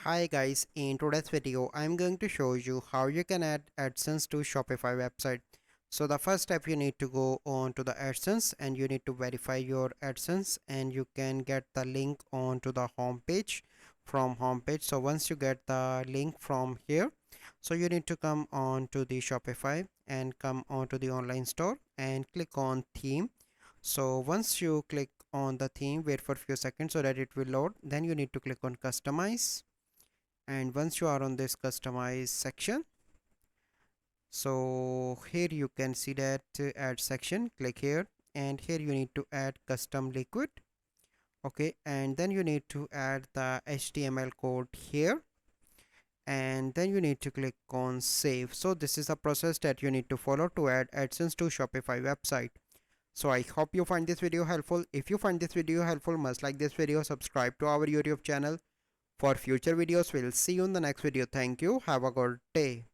Hi guys, in today's video I'm going to show you how you can add AdSense to Shopify website. So the first step, you need to go on to the AdSense and you need to verify your AdSense, and you can get the link onto the home page from home page. So once you get the link from here, so you need to come on to the Shopify and come on to the online store and click on theme. So once you click on the theme, wait for a few seconds so that it will load. Then you need to click on customize, and once you are on this customize section, so here you can see that add section. Click here, and here you need to add custom liquid. Okay, and then you need to add the HTML code here, and then you need to click on save. So this is a process that you need to follow to add AdSense to Shopify website. So I hope you find this video helpful. If you find this video helpful, must like this video, subscribe to our YouTube channel for future videos. We'll see you in the next video. Thank you. Have a good day.